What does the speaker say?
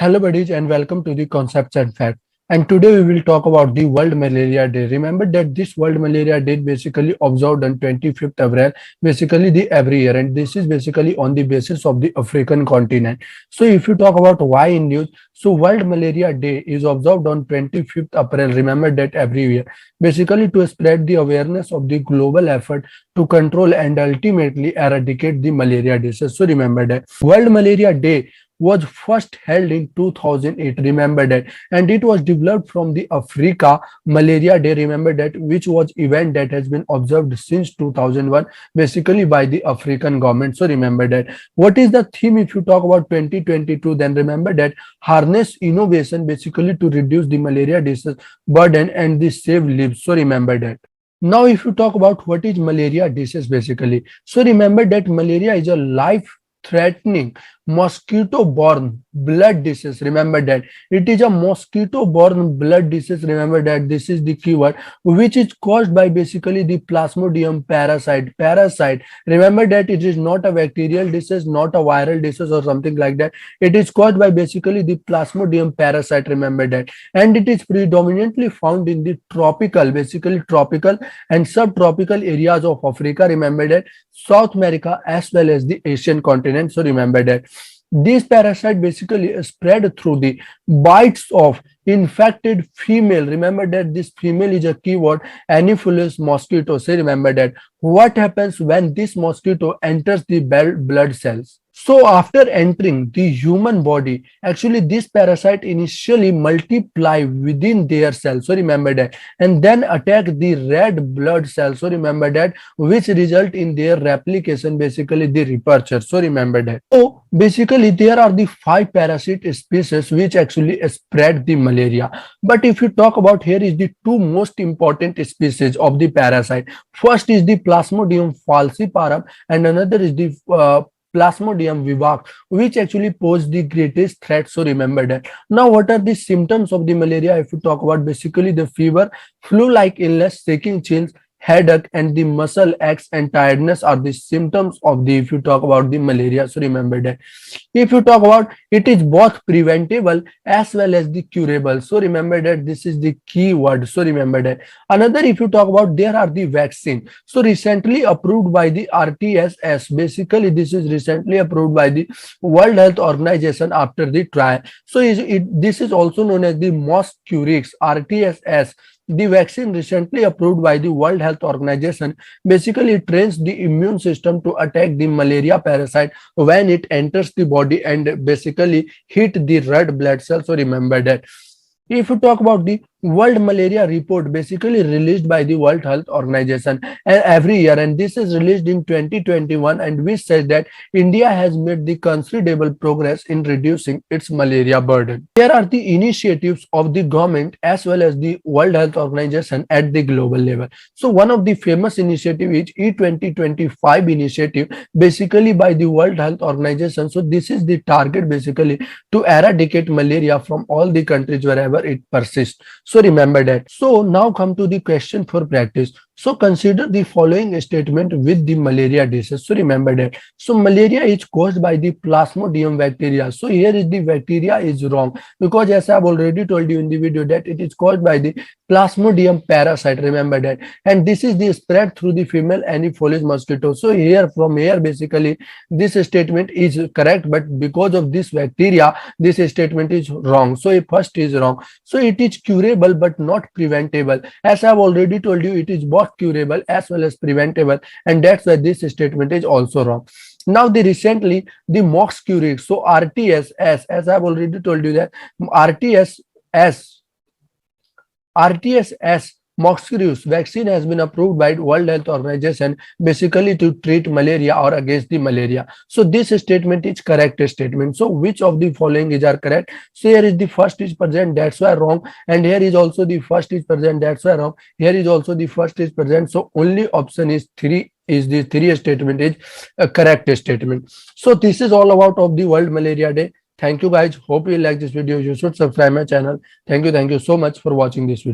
Hello, buddies, and welcome to the Concepts and Facts. And today we will talk about the World Malaria Day. Remember that this World Malaria Day basically observed on 25th April, basically the every year, and this is basically on the basis of the African continent. So, if you talk about why in news, so World Malaria Day is observed on 25th April. Remember that every year, basically to spread the awareness of the global effort to control and ultimately eradicate the malaria disease. So, remember that World Malaria Day was first held in 2008. Remember that, and it was developed from the Africa Malaria Day. Remember that, which was event that has been observed since 2001, basically by the African government. So remember that. What is the theme if you talk about 2022? Then remember that harness innovation basically to reduce the malaria disease burden and the save lives. So remember that. Now, if you talk about what is malaria disease basically, so remember that malaria is a life threatening mosquito-borne blood disease. Remember that it is a mosquito-borne blood disease. Remember that this is the keyword, which is caused by basically the plasmodium parasite. Remember that it is not a bacterial disease, not a viral disease or something like that. It is caused by basically the plasmodium parasite. Remember that, and it is predominantly found in the basically tropical and subtropical areas of Africa. Remember that, South America as well as the Asian continent. So remember that this parasite basically spread through the bites of infected female. Remember that this female is a keyword, Anopheles mosquito. So remember that what happens when this mosquito enters the blood cells. So after entering the human body, actually this parasite initially multiply within their cells. So remember that, and then attack the red blood cells. So remember that, which result in their replication, basically the reproduction. So remember that. So basically there are the 5 parasite species which actually spread the malaria. But if you talk about, here is the 2 most important species of the parasite. First is the Plasmodium falciparum and another is the Plasmodium vivax, which actually pose the greatest threat. So remember that. Now, what are the symptoms of the malaria? If you talk about, basically the fever, flu-like illness, shaking, chills, headache, and the muscle aches and tiredness are the symptoms of the, if you talk about the malaria. So remember that. If you talk about, it is both preventable as well as the curable. So remember that this is the key word. So remember that. Another, if you talk about, there are the vaccine. So recently approved by the RTSS. Basically this is recently approved by the World Health Organization after the trial. So this is also known as the Mosquirix RTSS. The vaccine recently approved by the World Health Organization basically trains the immune system to attack the malaria parasite when it enters the body and basically hit the red blood cells. So remember that. If you talk about the World Malaria Report, basically released by the World Health Organization every year, and this is released in 2021, and which says that India has made the considerable progress in reducing its malaria burden. Here are the initiatives of the government as well as the World Health Organization at the global level. So one of the famous initiative is E2025 initiative, basically by the World Health Organization. So this is the target basically to eradicate malaria from all the countries wherever it persists. So remember that. So now come to the question for practice. So consider the following statement with the malaria disease. So remember that. So malaria is caused by the Plasmodium bacteria. So here is the bacteria is wrong, because as I have already told you in the video that it is caused by the Plasmodium parasite. Remember that. And this is the spread through the female Anopheles mosquito. So here, from here, basically this statement is correct, but because of this bacteria, this statement is wrong. So first is wrong. So it is curable but not preventable. As I have already told you, it is both curable as well as preventable, and that's why this statement is also wrong. Now the recently the Mosquirix, so RTSS, as I've already told you that RTSS Mosquirix vaccine has been approved by World Health Organization basically to treat malaria or against the malaria. So this statement is correct statement. So which of the following is are correct? So here is the first is present, that's why wrong, and here is also the first is present, that's why wrong. Here is also the first is present. So only option is 3 is the 3 statement is a correct statement. So this is all about of the World Malaria Day. Thank you guys. Hope you like this video. You should subscribe my channel. Thank you so much for watching this video.